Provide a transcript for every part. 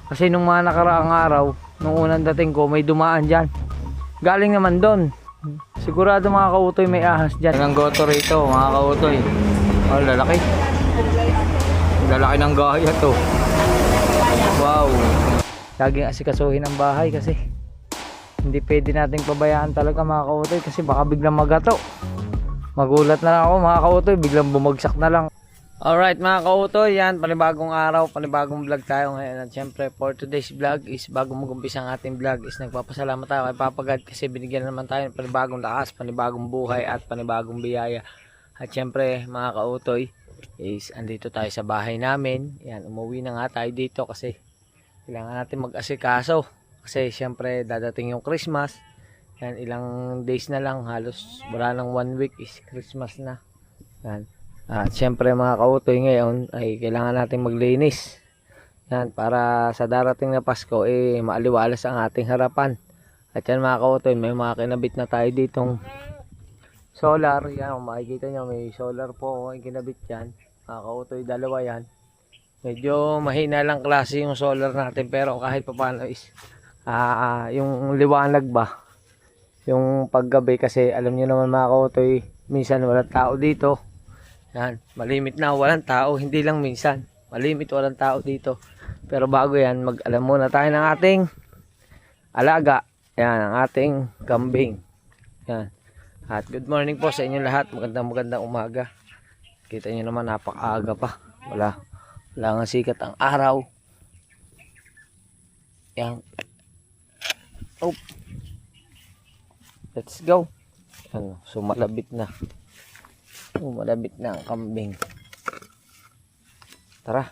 Kasi nung mga nakaraang araw, nung unang dating ko, may dumaan dyan. Galing naman doon. Sigurado mga kautoy may ahas dyan. Ang goto rito mga kautoy. Oh, lalaki. Lalaki ng gaya to. Wow. Laging asikasuhin ang bahay kasi hindi pwede nating pabayaan talaga mga kautoy kasi baka biglang magato. Magulat na lang ako mga kautoy, biglang bumagsak na lang. Alright mga kautoy, yan, panibagong araw, panibagong vlog tayo ngayon. At syempre for today's vlog is bago mag-umpisa ang ating vlog is nagpapasalamat tayo kay Papa God kasi binigyan naman tayo ng panibagong lakas, panibagong buhay at panibagong biyaya. At syempre mga kautoy is andito tayo sa bahay namin. Yan, umuwi na nga tayo dito kasi kailangan natin mag-asikaso kasi syempre dadating yung Christmas. Yan, ilang days na lang, halos wala nang 1 week is Christmas na. Yan. At syempre mga kautoy ngayon ay kailangan natin maglinis. Yan, para sa darating na Pasko eh maaliwalas ang ating harapan. At yan mga kautoy, may mga kinabit na tayo ditong solar. Yan, kung makikita nyo may solar po ang kinabit yan. Mga kautoy, dalawa yan. Medyo mahina lang klase yung solar natin pero kahit paano is yung liwanag ba, yung paggabi kasi alam nyo naman mga kautoy, minsan walang tao dito. Yan, malimit na walang tao, hindi lang minsan. Malimit walang tao dito. Pero bago yan, mag-alam muna tayo ng ating alaga. Yan, ang ating kambing. Yan. At good morning po sa inyo lahat. Magandang umaga. Kita nyo naman, napakaaga pa. Wala nga sikat ang araw. Yan. Oh. Let's go. Ano, sumalabit na. Malabit na ang kambing. Tara.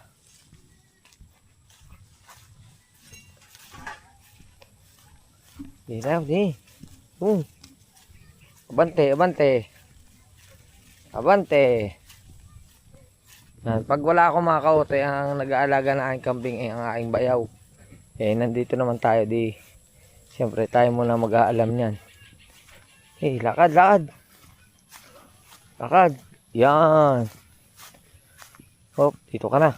Di na, di. Abante, abante. Abante. Pag wala ako mga kautoy, ang nag-aalaga na aking kambing ay ang aking bayaw. Eh, nandito naman tayo, di. Siyempre, tayo muna mag-aalam niyan. Eh, lakad, lakad. Lakad. Yan. Hop, dito ka na.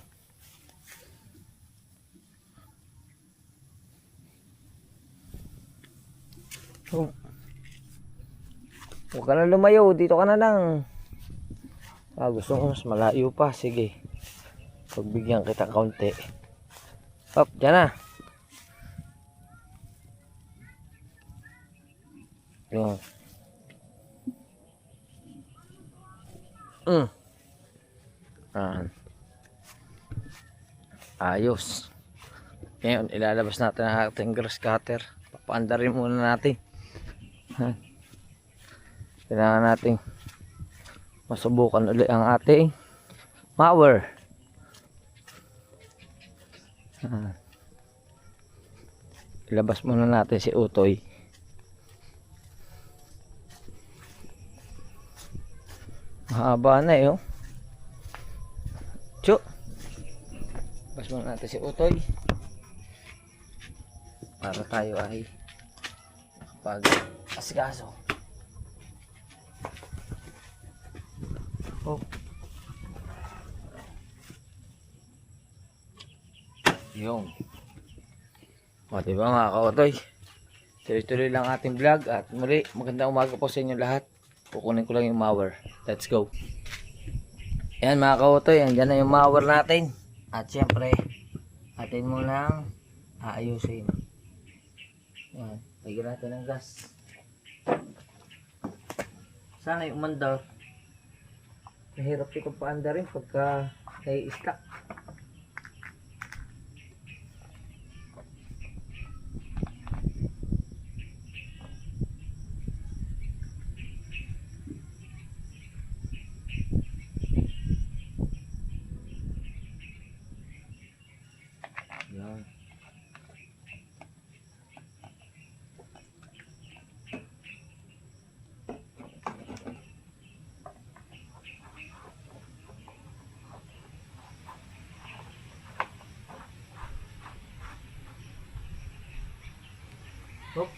Hop. Huwag ka na lumayo. Dito ka na lang. Gusto mo mas malayo pa. Sige. Pagbigyan kita kaunti. Hop, dyan na. Yan. Ayos. Ngayon ilalabas natin ang ating grass cutter. Papaandarin muna natin. Kailangan natin masubukan ulit ang ating mower. Ilabas muna natin si Utoy. Mahaba na eh, oh. Chu. Bas muna natin si Utoy. Para tayo ay pag-asikaso. Oh. Yung. O, diba mga kautoy? Tuloy-tuloy lang ating vlog. At muli, magandang umaga po sa inyo lahat. Kukunin ko lang yung mower. Let's go. Ayan mga kautoy, andyan na yung mower natin. At syempre, atin mo lang aayusin. Ayan, lagyan natin ng gas. Sana yung umandar. Mahirap ito paanda rin pagka nai-stack. Yan. Hop.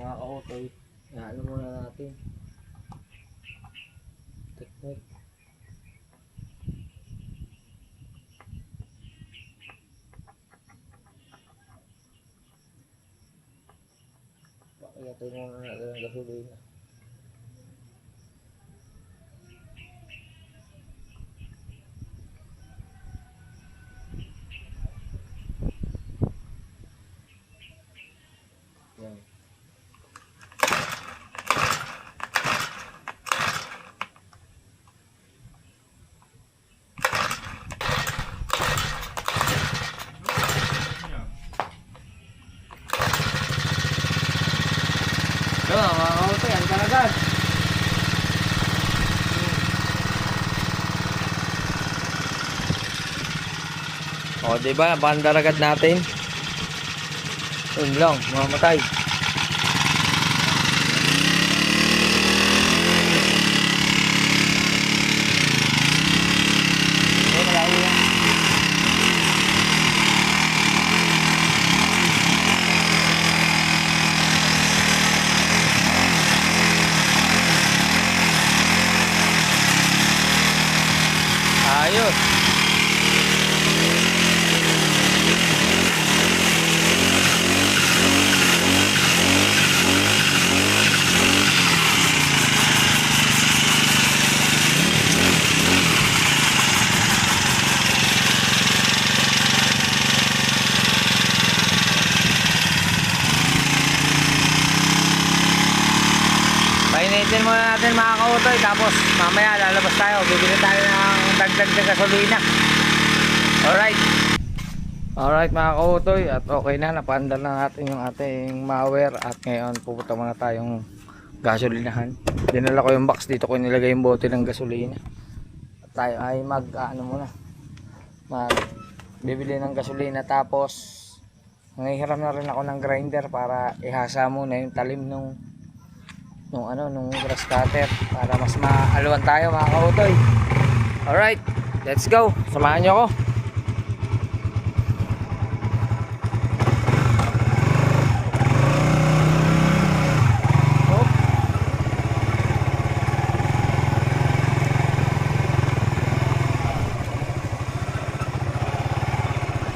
mga kautoy. Ano muna natin. Technique. Pakiyatay muna natin ang gasolina. Yan. Mga kautoy, yan talaga. O, diba? Bandar agad natin. Yun lang, mamatay. Ayos. Painitin muna natin mga kautoy, tapos mamaya lalabas tayo, bibili tayo ng dagdag na gasolina. Alright mga kautoy, at okay na, napaandar na natin yung ating mower. At ngayon pupunta muna tayong gasolinahan. Dinala ko yung box, dito ko nilagay yung bote ng gasolina. At tayo ay bibili ng gasolina, tapos nangihiram na rin ako ng grinder para ihasa muna yung talim nung grass cutter para mas maaluan tayo mga kautoy. Alright, let's go, samahan nyo ako.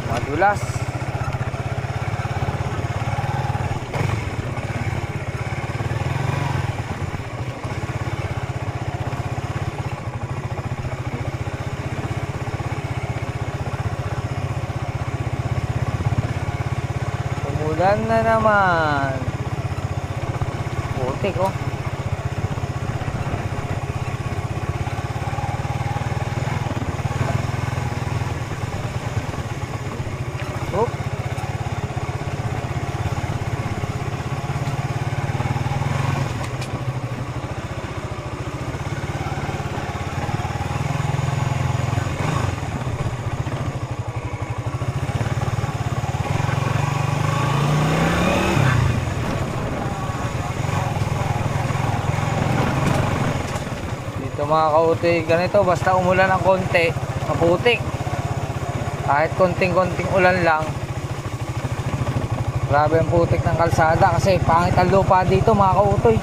Madulas. Umulan na naman. Putik oh. Oh. Dito mga kautoy, ganito, basta umulan ng konti, maputik. Kahit konting-konting ulan lang, grabe ang putik ng kalsada kasi pangit ang lupa dito mga kautoy.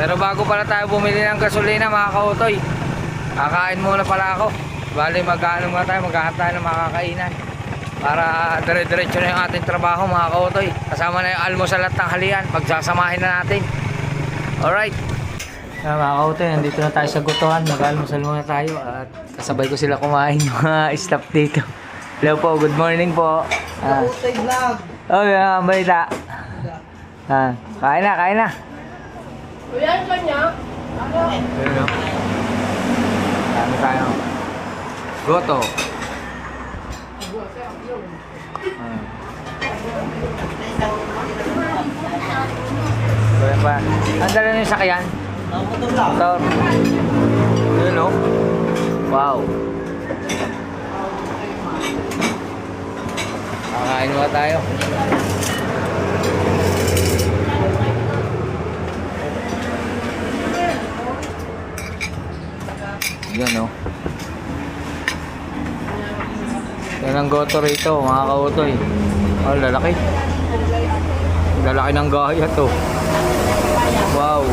Pero bago pala tayo bumili ng gasolina mga kautoy, kakain muna pala ako. Bali maghanap tayo ng makakainan para dire-diretso na yung ating trabaho mga kautoy. Kasama na yung almusal at tanghalian, pagsasamahin na natin. Alright mga kautoy, nandito na tayo sa gutuhan. Mag-almusal muna tayo at kasabay ko sila kumain mga staff dito. Hello po, good morning po. Kautoy vlog. Oh yeah, balita. Kain na. Kuya, kanya? Ano? Dami tayo. Goto. pa. Ang dala niyo sa sakyan? Motor. Yun o. Wow. Kakain mo tayo. Yan o. Yan ang goto rito, mga kautoy. Oh, lalaki. Lalaki ng gaya to. Wow.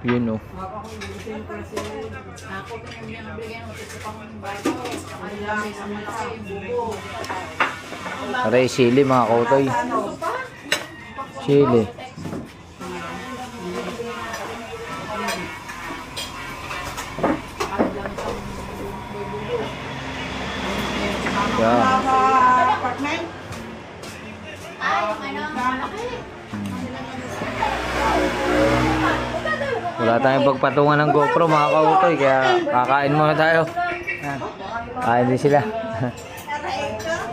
Yun o. Aray, sili mga kautoy. Sili. Yeah. Wala tayong pagpatungan ng GoPro mga kautoy, kaya kakain muna tayo. Yan. Kain din sila.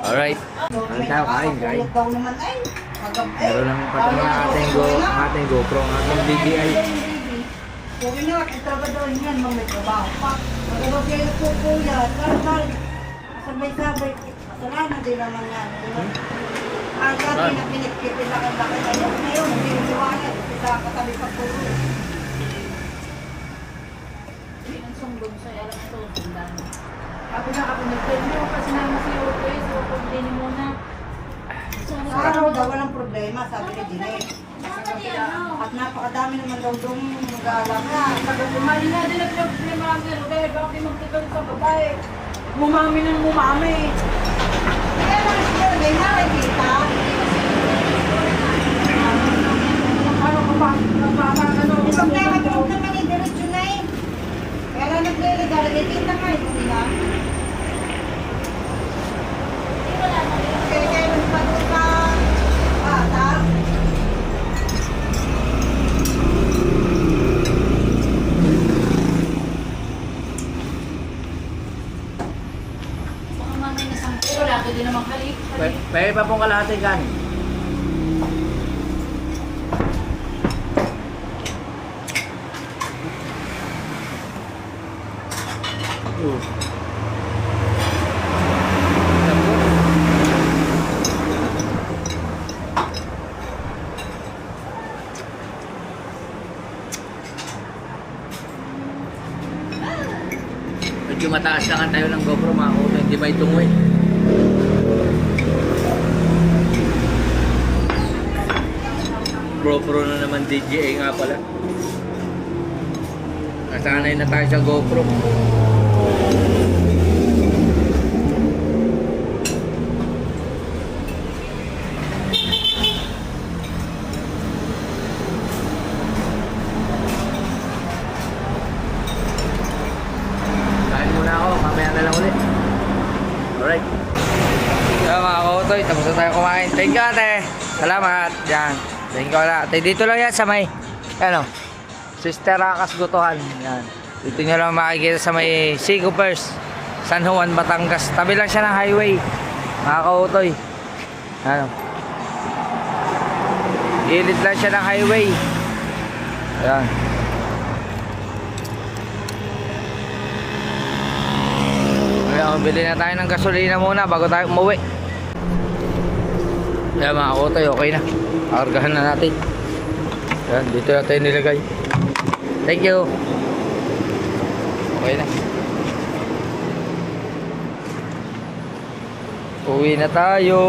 Alright. Kain tayo, kain. Meron ng patungan ng ating GoPro, ang ating DJI. Huwag na, itrabaho yan, may trabaho pa. Magagawa kayo nagpupuyan, sabay-sabay, kasalanan din naman yan. Ang dati na pinipilakad-lakad kayo, ngayon, hindi yung siwangan, isa katabi sa pulo. Sumbong sa'yo, alam ito, sundan. Ako na ako nag-tell kasi naman si Otoy, so pag-tell muna. Sa araw daw, walang problema, sabi ni Dinay. At napakadami naman daw doon mag-aalaga. Pag-umali na din ang problema ang gano'n, dahil bakit di magtitol sa babae? Mumami ng mumami. Kaya lang siya, may nakikita. Ano ka ba? Ano? Isang nakakagod naman ni Diretso na eh. Kaya lang nagliligaw, nagkikita nga eh, hindi na. Kaya nagpatuloy sa bata. Baka mamay na sampo, wala ka din naman halik. Pwede pa pong kalahati kan. Medyo mataas lang tayo ng GoPro mga kautoy, hindi ba itong way? GoPro na naman, DJI nga pala. Nasanay na tayo sa GoPro. Kain muna ako, mamaya na lang ulit. Alright. Yan mga kautoy, tapos na tayo kumain. Thank you ate. Salamat. Yan. Thank you ate. Dito lang yan sa may, ano, Sister Akas Gutuhan. Yan. Dito nyo lang makikita sa may Sigo First, San Juan, Batangas. Tabi lang siya ng highway. Mga kautoy. Ano. Gilid lang siya ng highway. Ayan. Ngayon, bili na tayo ng gasolina muna bago tayo umuwi. Ayan mga kautoy, okay na. Kargahan na natin. Ayan, dito na tayo nilagay. Thank you. Okay na. Uwi na tayo.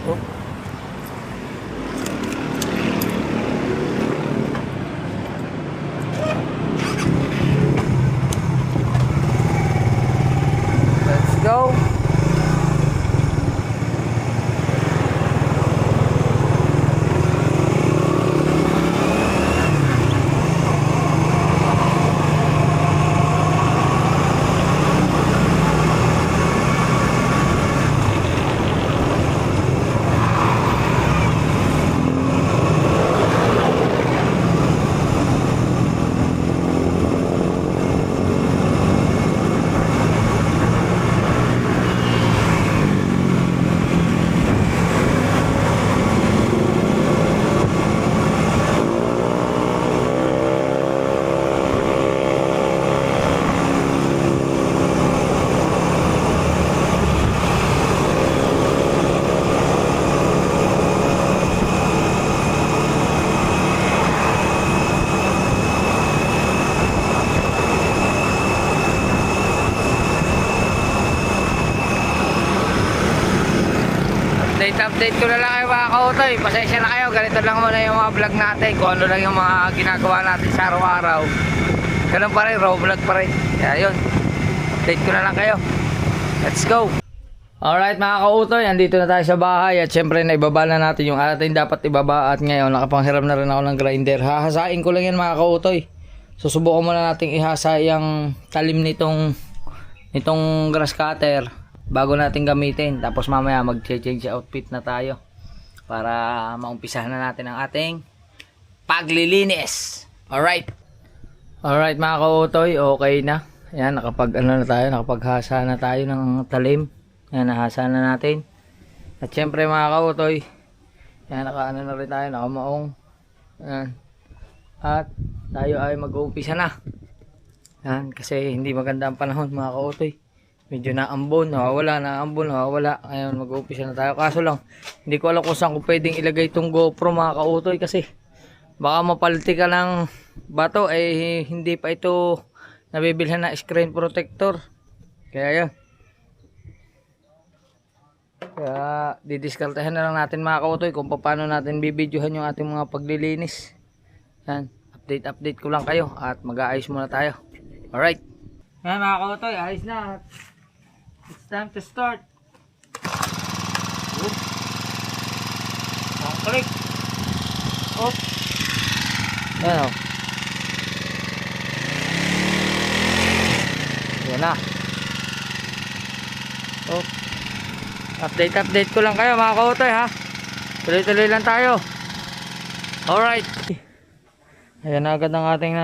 Oh. Let's go. update ko na lang kayo mga kautoy. Pasensya na kayo, ganito lang muna yung mga vlog natin. Kung ano lang yung mga ginagawa natin sa araw-araw. Ganun pa rin, raw vlog pa rin. Kaya yun, update ko na lang kayo. Let's go! Alright mga kautoy, andito na tayo sa bahay. At syempre naibaba na natin yung ating dapat ibaba. At ngayon nakapanghiram na rin ako ng grinder. Hahasain ko lang yan mga kautoy. Susubukan muna nating ihasa yung talim nitong grass cutter bago natin gamitin. Tapos mamaya mag-change outfit na tayo para maumpisahan na natin ang ating paglilinis. Alright mga kautoy, okay na. Yan, nakapaghasa na tayo ng talim. Yan, nahasa na natin. At syempre mga kautoy, yan, nakaano na rin tayo, nakamaong. Yan. At tayo ay mag-uumpisa na. Yan, kasi hindi maganda ang panahon mga kautoy. Medyo naambon, nawawala. Ngayon mag-uumpisa na tayo. Kaso lang, hindi ko alam kung saan ko pwedeng ilagay itong GoPro mga kautoy kasi baka mapalti ka ng bato hindi pa ito nabibilhan na screen protector. Kaya yan. Kaya didiskartehan na lang natin mga kautoy kung paano natin bibidyohan yung ating mga paglilinis. Yan, update ko lang kayo at mag-aayos muna tayo. Alright. Yan mga kautoy, ayos na. It's time to start. One click. Oh. Yan o. Yan na. Oh. Update ko lang kayo mga kautoy ha. Tuloy-tuloy lang tayo. Alright. Ayan na agad ang ating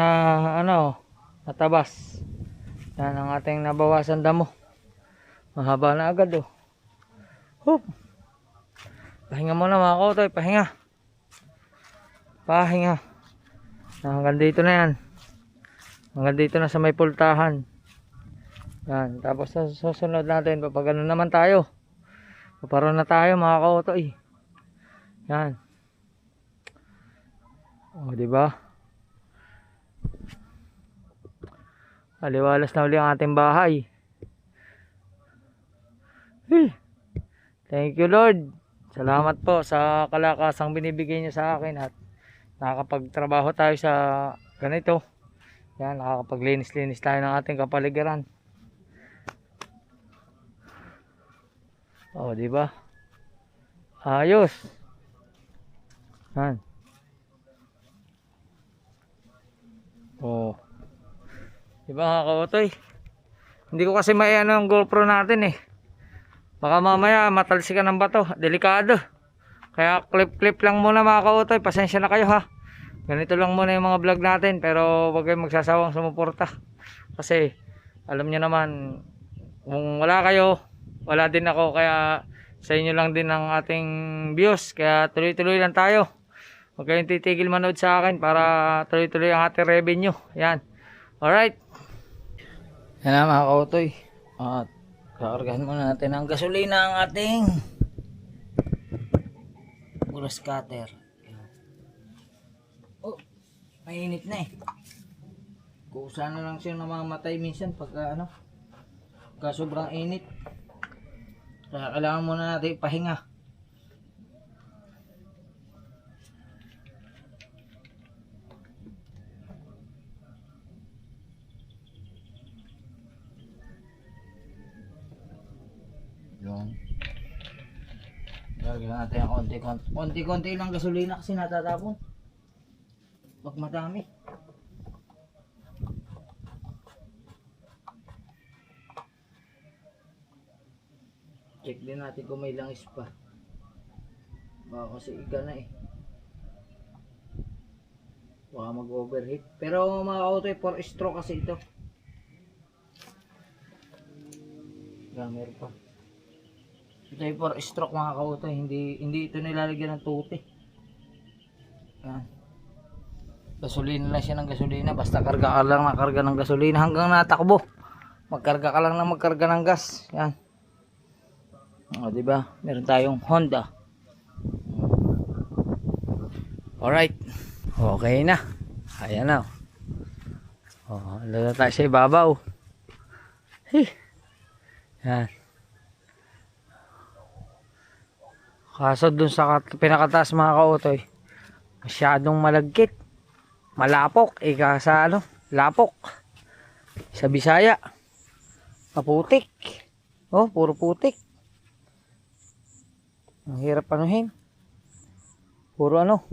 natabas. Yan ang ating nabawasan damo. Mahaba na agad oh. Hup. Pahinga muna mga kautoy, pahinga. Hanggang dito na yan. Hanggang dito na sa may pultahan. Yan, tapos sa susunod natin, papagano naman tayo. Paparoon na tayo mga kautoy. Yan. O, diba? Aliwalas na uli ang ating bahay. Thank you Lord. Salamat po sa kalakasang binibigay niyo sa akin at nakakapagtrabaho tayo sa ganito. Yan, nakakapaglinis-linis tayo ng ating kapaligiran. Oh, di ba? Ayos. Yan. Oh. Di ba mga kautoy? Hindi ko kasi maiano ang GoPro natin eh. Baka mamaya matalsikan ng bato. Delikado. Kaya clip lang muna mga kautoy. Pasensya na kayo ha. Ganito lang muna yung mga vlog natin. Pero wag kayong magsasawang sumuporta. Kasi alam nyo naman, kung wala kayo, wala din ako. Kaya sa inyo lang din ang ating views. Kaya tuloy-tuloy lang tayo. Huwag kayong titigil manood sa akin para tuloy-tuloy ang ating revenue. Yan. Alright. Yan na mga kautoy. At kakargahan muna natin ang gasolina ang ating grass cutter. Oh, mainit na eh. Kusa na lang siya namamatay minsan pagka sobrang init. Kaya kailangan muna natin ipahinga. Yun. Lagyan natin ang konti-konti lang gasolina kasi natatapon. Wag madami. Check din natin kung may langis pa. Baka kasi iga na eh. Baka mag-overheat. Pero mga kautoy, 4 stroke kasi ito. Gamer pa. Ito ay 4 stroke mga kautoy. Hindi ito nilalagyan ng tuti. Yan. Gasolina lang siya ng gasolina. Basta karga ka lang na karga ng gasolina hanggang natakbo. Magkarga ka lang na magkarga ng gas. Yan. O, diba? Meron tayong Honda. Alright. Okay na. Ayan na. O, lalo tayo sa ibabaw. Yan. Kaso dun sa pinakataas mga kautoy, masyadong malagkit. Malapok. Ika sa ano, lapok. Sa Bisaya. Maputik. Oh, puro putik. Ang hirap anuhin. Puro ano.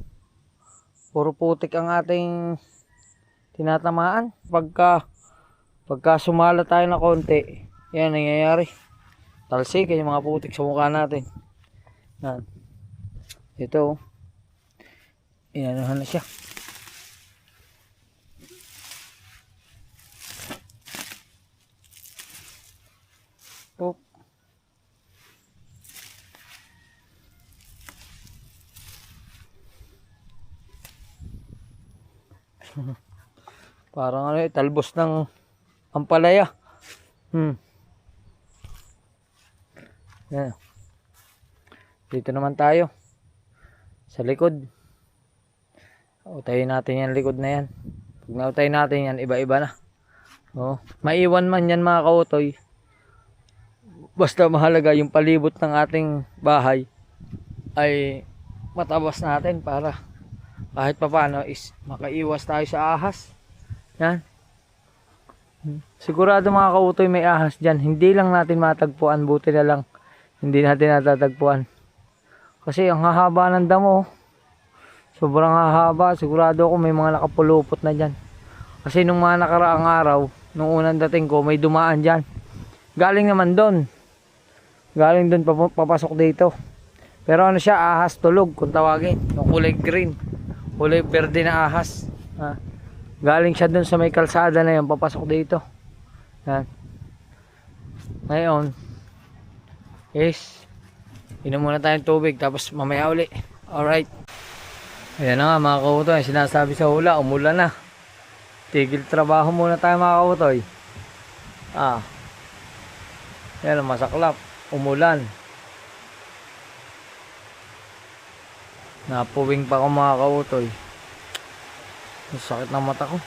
Puro putik ang ating tinatamaan. Pagka sumala tayo na konti, yan nangyayari. Talsik yung mga putik sa mukha natin. Yan. Ito. Inanuhan na siya. Oh. Parang ano, talbos ng ampalaya. Yan. Dito naman tayo sa likod. Utayin natin yan likod na yan. Pag nautayin natin yan, iba-iba na. Oh, maiwan man yan mga kautoy. Basta mahalaga yung palibot ng ating bahay ay matabas natin para kahit papaano is makaiwas tayo sa ahas. Yan. Sigurado mga kautoy may ahas dyan. Hindi lang natin matagpuan. Buti na lang hindi natin natatagpuan. Kasi ang hahaba ng damo. Sobrang hahaba. Sigurado ako may mga nakapulupot na dyan. Kasi nung mga nakaraang araw, nung unang dating ko, may dumaan dyan. Galing naman doon. Galing doon papasok dito. Pero ano siya, ahas tulog kung tawagin. Yung kulay green. Kulay verde na ahas. Galing siya doon sa may kalsada na yun, papasok dito. Yan. Ngayon, is, inom muna tayong tubig, tapos mamaya uli. Alright. Ayan na nga mga kautoy, sinasabi sa hula, umulan na. Tigil trabaho muna tayo mga kautoy. Yan, masaklap. Umulan. Napuwing pa ako mga kautoy. Sakit ng mata ko.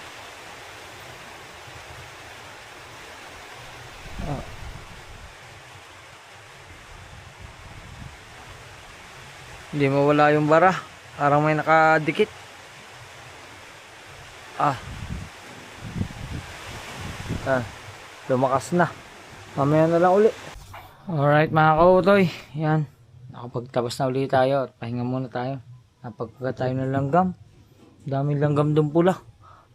Hindi mawala yung bara. Parang may nakadikit. Lumakas na. Mamaya na lang uli. Alright mga kautoy. Yan. Nakapagtabas na uli tayo. Pahinga muna tayo. Napagpaga tayo ng langgam. Daming langgam doon pula.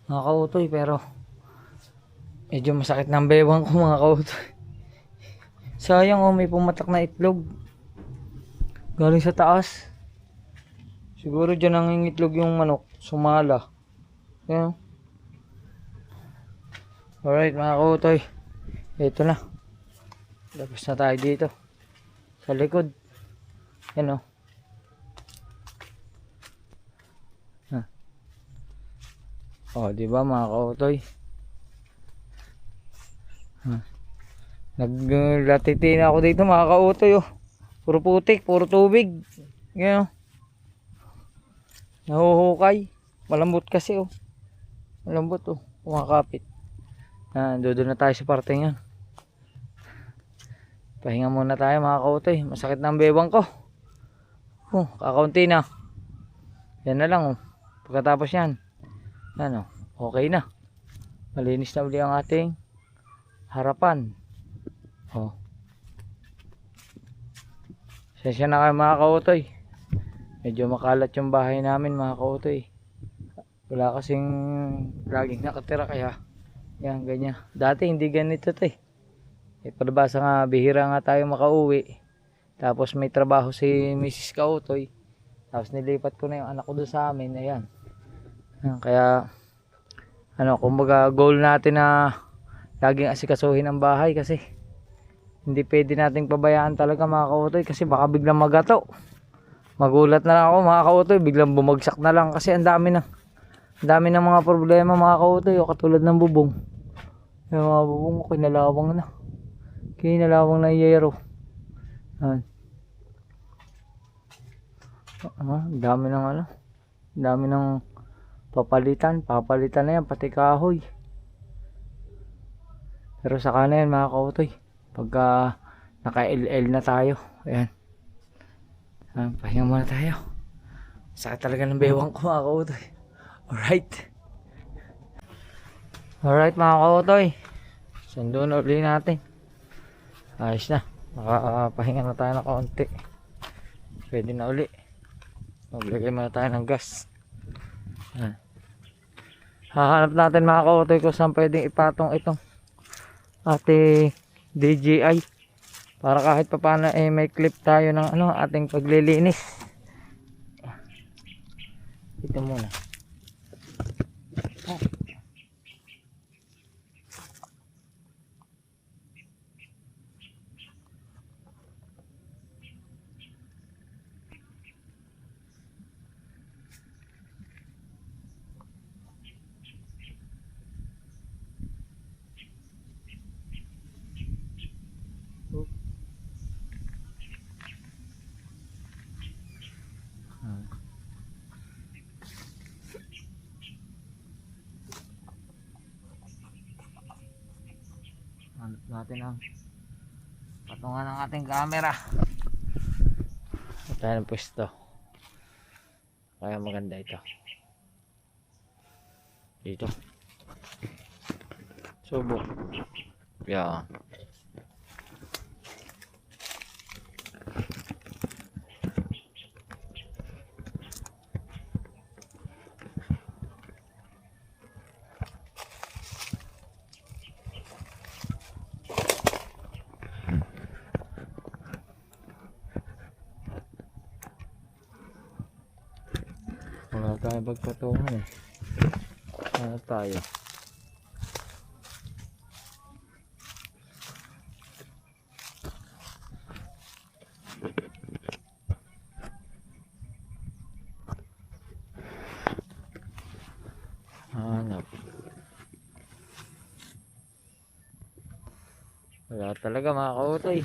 Mga kautoy. Pero medyo masakit ng bewang ko mga kautoy. Sayang may pumatak na itlog. Galing sa taas. Siguro dyan ang itlog yung manok. Sumala. Yan. Alright mga kautoy. Ito na. Labas na tayo dito. Sa likod. Yan o. Diba mga kautoy? Naglatiti na ako dito mga kautoy oh. Puro putik, puro tubig. Yan oh. Nahuhukay. Malambot kasi oh. Malambot oh. Kumakapit. Doon na tayo sa parte yan. Pahinga muna tayo mga kautoy. Masakit na ang bewang ko. Kakaunti na. Yan na lang oh. Pagkatapos yan. Yan oh. Okay na. Malinis na uli ang ating harapan. Sensya na kayo mga kautoy. Medyo makalat yung bahay namin mga kautoy. Wala kasing laging nakatira kaya yan ganyan. Dati hindi ganito to eh. Palibasa nga bihira nga tayo makauwi. Tapos may trabaho si Mrs. Kautoy. Tapos nilipat ko na yung anak ko doon sa amin. Ayan. Kaya kumbaga goal natin na laging asikasuhin ang bahay kasi hindi pwede nating pabayaan talaga mga kautoy kasi baka biglang magato. Magulat na lang ako mga kautoy, biglang bumagsak na lang kasi ang dami ng mga problema mga kautoy katulad ng bubong. Yung mga bubong ko kinalawang na yero. Dami ng papalitan na yan pati kahoy. Pero saka na yan mga kautoy pagka naka LL na tayo. Ayan. Pahinga muna tayo. Sakit talaga ng bewang ko mga kautoy. Alright mga kautoy. Sundo na uli natin. Ayos na. Nakapahinga na tayo ng kaunti. Pwede na uli. Maglagay muna tayo ng gas. Hahanap natin mga kautoy kung saan pwedeng ipatong itong ating DJI. Para kahit papaano may clip tayo ng ating paglilinis. Ito muna. Hanap natin ang patungan ng ating camera. Ito ang pwesto. Kaya maganda ito. Dito. Subok. Yan. Wala tayo pagpatungan eh. Ano tayo? Hanap. Wala talaga mga kautoy.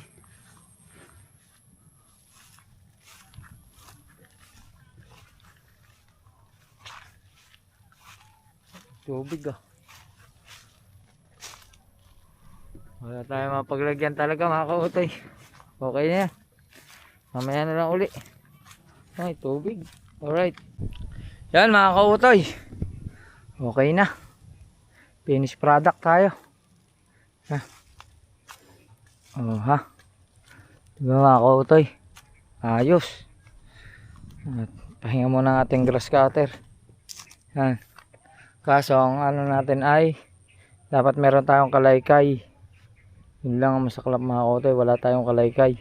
Tubig ah. Wala tayo mapaglagyan talaga mga kautoy. Okay na yan. Mamaya na lang uli. Ay, tubig. Alright. Yan mga kautoy. Okay na. Finished product tayo. Ha. Oh ha. Diba mga kautoy? Ayos. At pahinga muna ang ating grass cutter. Yan. Kaso ang ano natin ay dapat meron tayong kalaykay. Yun lang ang masaklap mga kautoy, wala tayong kalaykay.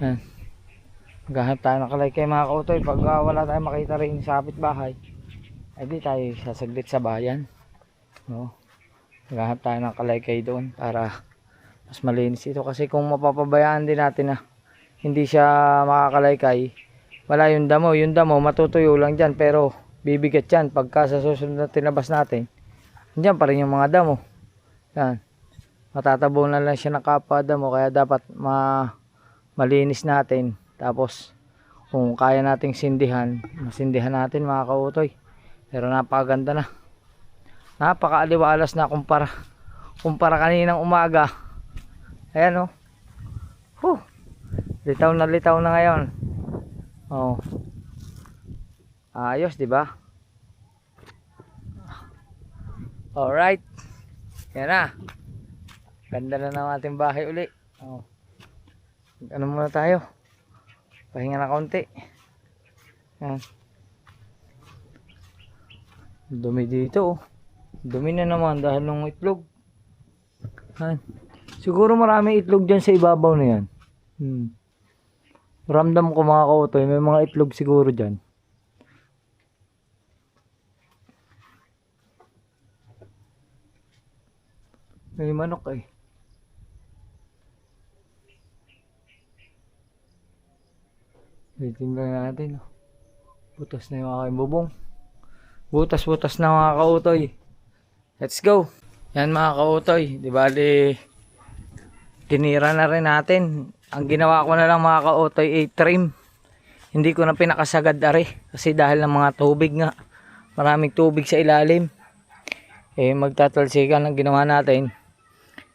Yan. Maghahanap tayo ng kalaykay mga kautoy. Pag wala tayong makita rin sa kapitbahay, ay di tayo sasaglit sa bayan. No? Maghahanap tayo ng kalaykay doon para mas malinis ito. Kasi kung mapapabayaan din natin na hindi siya makakalaykay, wala yung damo. Yung damo matutuyo lang dyan pero bibigat yan pagka sa susunod na tinabas natin. Diyan pa rin yung mga damo. Yan. Matatabo na lang siya ng kapadamo. Kaya dapat malinis natin. Tapos kung kaya nating sindihan, masindihan natin mga kautoy. Pero napakaganda na. Napakaaliwalas na kumpara kaninang umaga. Ayan oh. Litaw na ngayon. Oh. Ayos, di ba? Alright. Yan na. Ganda na ng ating bahay uli. Oh. Ano muna tayo? Pahinga na kaunti. Yan. Dumi dito. Dumi na naman dahil ng itlog. Yan. Siguro maraming itlog dyan sa ibabaw na yan. Ramdam ko mga kautoy, may mga itlog siguro dyan. May manok eh. Tingnan natin. Butas na yung aking bubong. Butas na mga kautoy. Let's go. Yan mga kautoy. Di bali, tinira na rin natin. Ang ginawa ko na lang mga kautoy ay trim. Hindi ko na pinakasagad ari. Kasi dahil ng mga tubig nga. Maraming tubig sa ilalim. Magtatalsikan ang ginawa natin.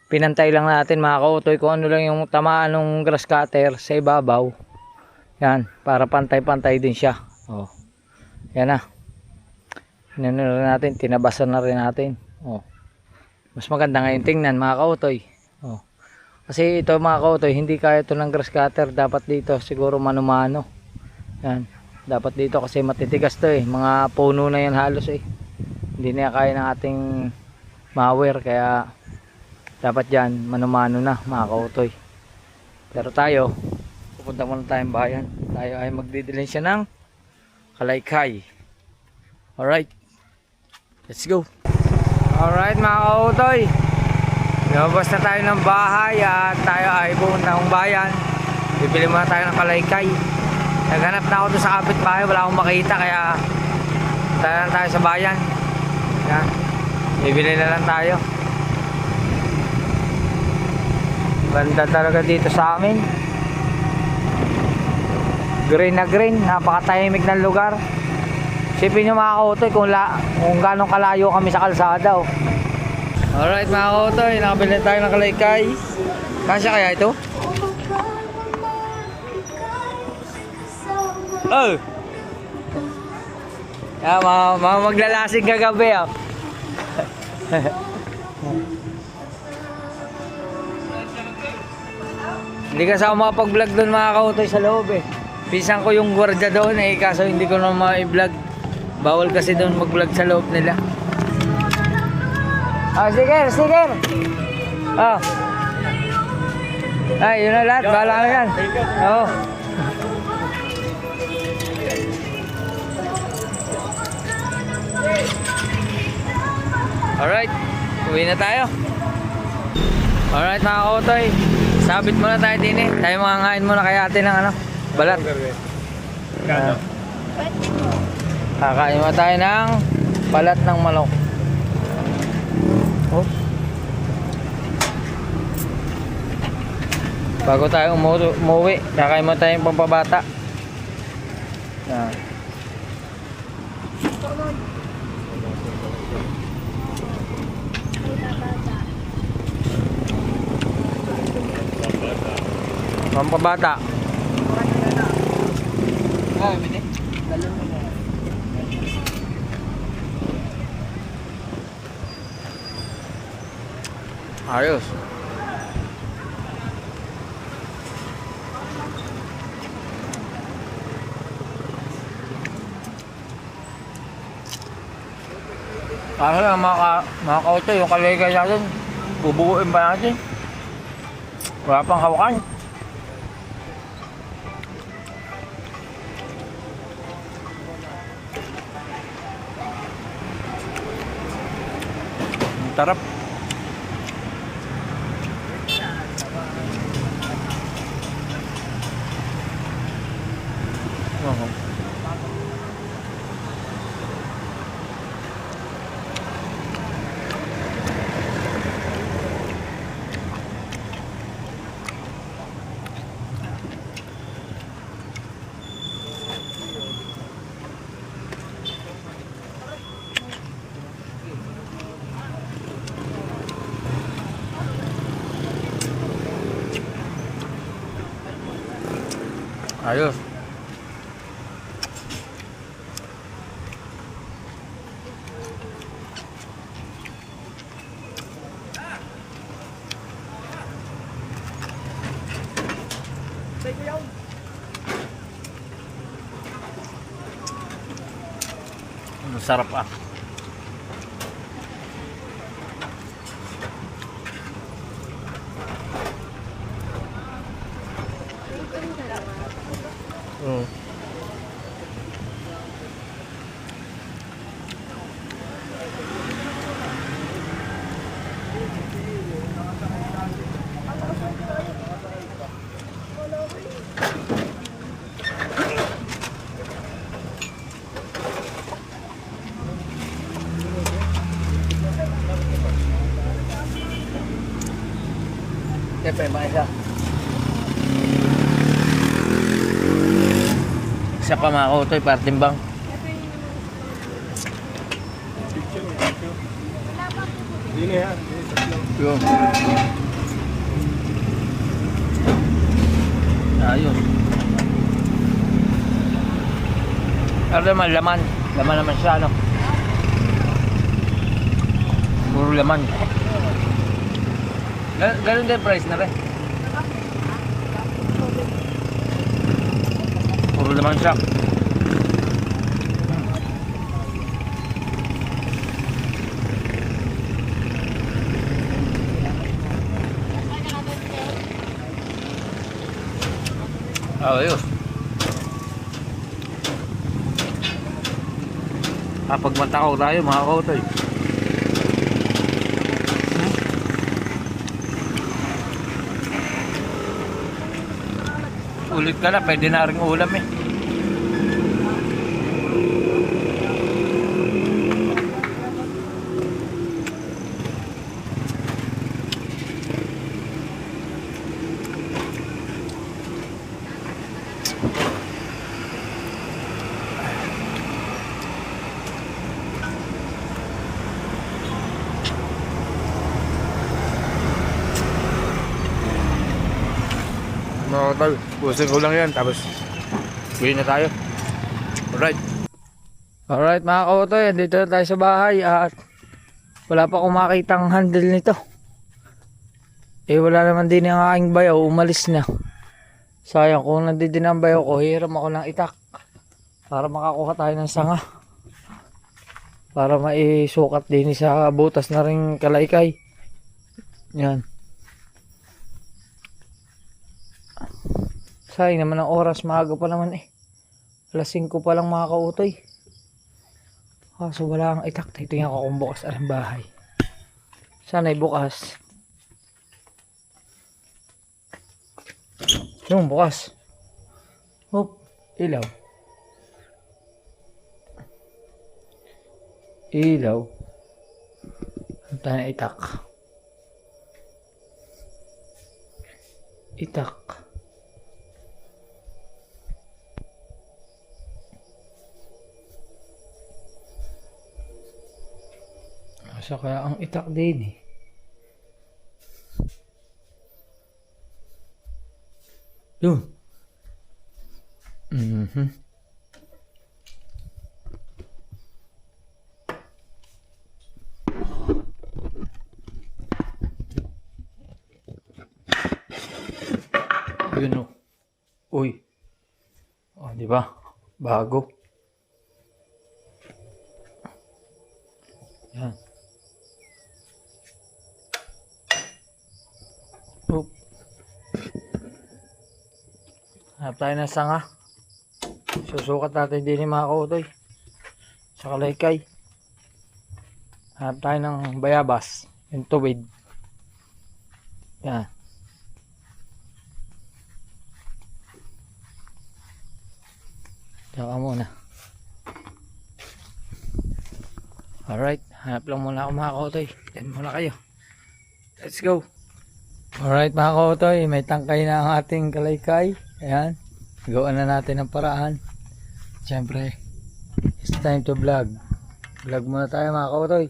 Pinantay lang natin mga kautoy kung ano lang yung tamaan ng grass cutter sa ibabaw. Yan, para pantay-pantay din siya. Oh. Yan na. Inano na natin, tinabasan na rin natin. Oh. Mas maganda ngayon tingnan mga kautoy. Oh. Kasi ito mga kautoy, hindi kaya ito ng grass cutter. Dapat dito siguro mano-mano. Yan. Dapat dito kasi matitigas to eh. Mga puno na yan halos eh. Hindi na kaya ng ating mower. Kaya dapat dyan mano-mano na mga kautoy. Pero tayo, pupunta muna tayong bayan. Tayo ay magdidilin siya ng kalaykay. Alright. Let's go. Alright mga kautoy. Lumabas na tayo ng bahay at tayo ay pupunta ng bayan. Bibili muna tayo ng kalaykay. Naghanap na ako doon sa kapitbahay. Wala akong makita kaya tayo lang tayo sa bayan. Yan. Bibili na lang tayo. Ganda talaga dito sa amin. Green na green. Napakatahimik ng lugar. Sipin nyo mga kautoy kung gano'ng kalayo kami sa kalsada. Oh. Alright mga kautoy, nakabili tayo ng kalaykay. Kasya kaya ito? Oh! Yeah, mga maglalasing kagabi. Oh. Hindi kasi ako makapag-vlog doon mga kautoy sa loob eh. Pisang ko yung gwardiya doon eh, kaso hindi ko na ma-vlog. Bawal kasi doon mag-vlog sa loob nila. Ah, sige. Ah. Ay, yun na lahat. Bahala na yan. Oo. Alright. Uwi na tayo. Alright mga kautoy. Sabit muna tayo din eh. Tayo mangangain muna kaya atin ng ano, balat. Kakain mo tayo ng balat ng manok. Oh. Bago tayo umuwi, kakain mo tayo ng pampabata. Yan. Pampabata. Ayos. Kasi lang mga kautoy, yung kalaykay natin, bubuuin pa natin. Wala pang hawakan. Ang tarap. Ayos. Masarap ah. Siyempre, mga isa. Isa pa mga kautoy, partimbang. Yun. Ayun. Pero naman, laman. Laman naman siya, no? Puro laman. Ganun din price na rin. Puro laman siya. Ayos. Kapag matakaw tayo mga kautoy. Ulit ka na, pwede na rin ulam eh. Mga tol, pusin ko lang yan tapos uwi na tayo. Alright mga kautoy, dito na tayo sa bahay at wala pa akong makitang handle nito. Eh wala naman din ang aking bayaw, umalis na. Sayang, kung nandito ang bayaw ko, hiram ako ng itak para makakuha tayo ng sanga, para maisukat din sa butas na ring kalaykay. Yan. Sayang naman ang oras, maaga pa naman eh. Alas 5 pa lang mga kautoy. Kaso wala ang itak. Tingnan ko kung bukas ang bahay. Sana'y bukas. Yung bukas. Hop, ilaw. Ilaw. Ang tayo na itak. Itak. Asa kaya ang itak din eh. Yun. Yun o. Uy. Oh, di ba? Bago. Yan. Oop. Hanap tayo ng sanga. Susukat natin din yung mga kautoy sa kalaykay. Hanap tayo ng bayabas, yung tuwid. Yan. Saka muna. Alright, hanap lang muna ako mga kautoy. Yan muna kayo. Let's go. Alright mga kautoy, may tangkay na ang ating kalaykay. Ayan, gawa na natin ang paraan. Siyempre, it's time to vlog. Vlog muna tayo mga kautoy.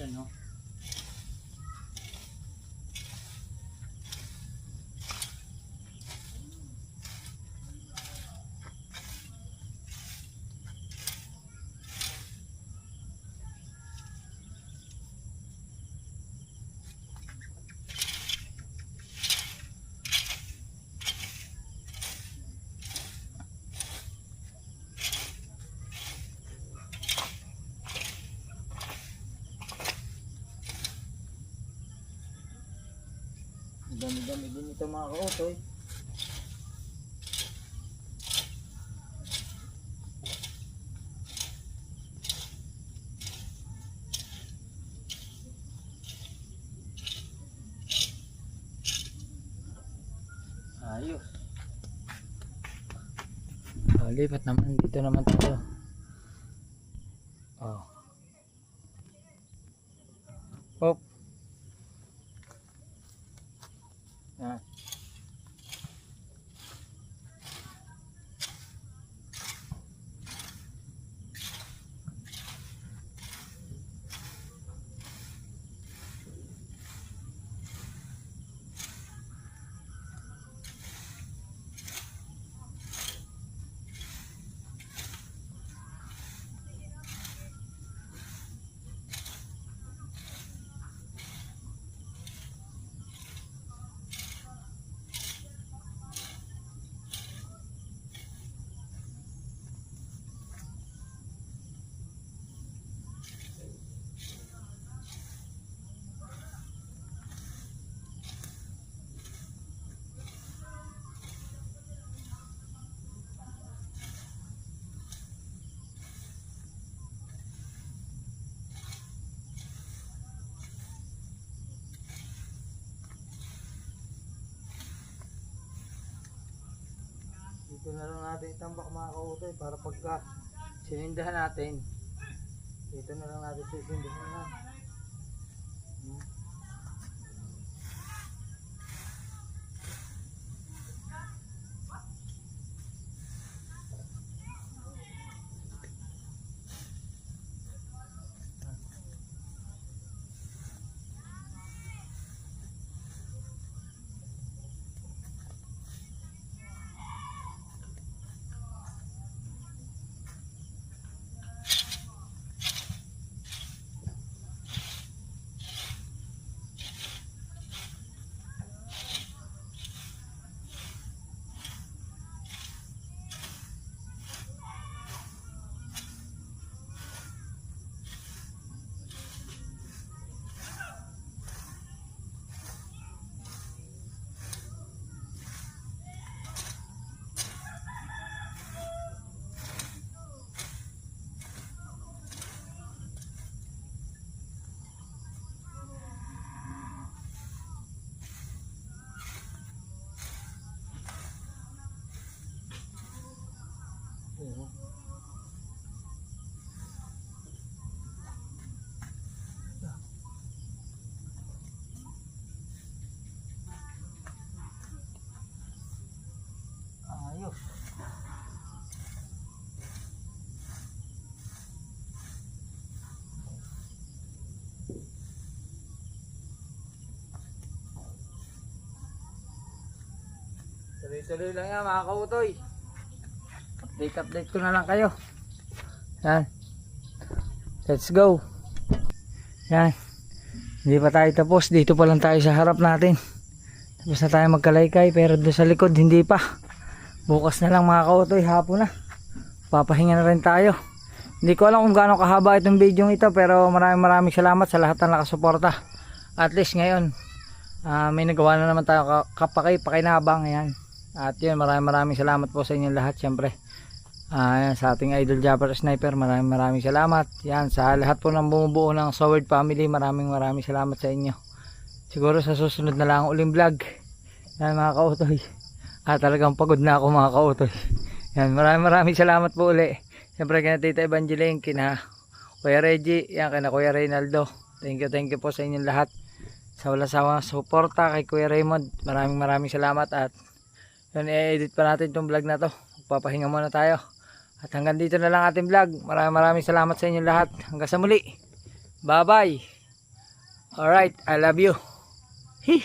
Yan o. Dami-dami din ito mga kautoy. Ayos. Lipat naman. Dito naman tayo. Oh. Hop. Yan. Dito na lang natin itambak mga kautoy para pagka sinindahan natin, dito na lang natin sisindahan na. Ayos. Tuloy-tuloy lang yan mga kautoy. Update ko na lang kayo. Yan. Let's go. Yan. Hindi pa tayo tapos. Dito pa lang tayo sa harap natin. Tapos na tayo magkalaykay. Pero doon sa likod hindi pa. Bukas na lang mga kautoy. Hapon na. Papahinga na rin tayo. Hindi ko alam kung gaano kahaba itong video ito. Pero maraming salamat sa lahat ng nakasuporta. At least ngayon may nagawa na naman tayo pakinabang. Ayan. At yun, maraming salamat po sa inyong lahat. Siyempre sa ating idol Japper Sniper, maraming salamat. Yan, sa lahat po ng bumubuo ng Soward family, maraming salamat sa inyo. Siguro sa susunod na lang uling vlog. Yan mga kautoy. Talagang pagod na ako mga kautoy. Yan, maraming salamat po uli. Siyempre kina Tita Evangeline, kina Kuya Reggie, yan, kina Kuya Reynaldo. Thank you po sa inyong lahat. Sa wala sawang suporta kay Kuya Raymond, maraming salamat. At yun, i-edit pa natin itong vlog na to. Magpapahinga muna tayo. At hanggang dito na lang ating vlog. Maraming salamat sa inyong lahat. Hanggang sa muli. Bye bye. Alright, I love you. Hee.